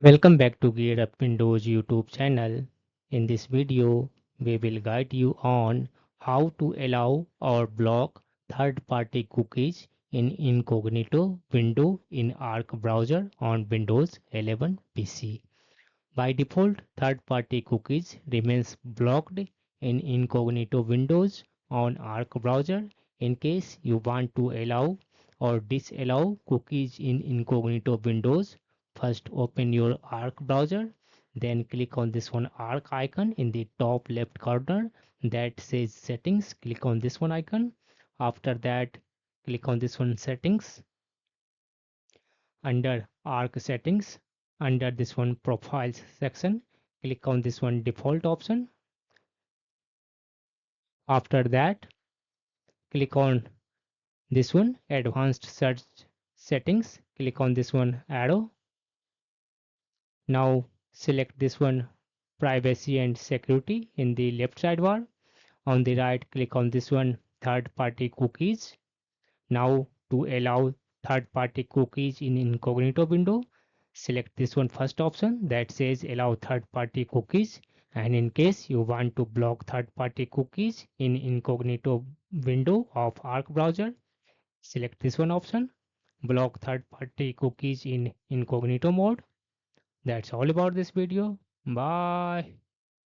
Welcome back to Gear Up Windows YouTube channel. In this video, we will guide you on how to allow or block third-party cookies in incognito window in Arc browser on Windows 11 PC. By default, third-party cookies remains blocked in incognito windows on Arc browser. In case you want to allow or disallow cookies in incognito windows, first open your Arc browser, then click on this one Arc icon in the top left corner that says settings. Click on this one icon. After that, click on this one settings. Under Arc settings, under this one profiles section, click on this one default option. After that, click on this one advanced search settings. Click on this one arrow. Now select this one privacy and security in the left sidebar. On the right, click on this one third party cookies. Now to allow third party cookies in incognito window, select this one first option that says allow third party cookies, and in case you want to block third party cookies in incognito window of Arc browser, select this one option, block third party cookies in incognito mode. That's all about this video. Bye.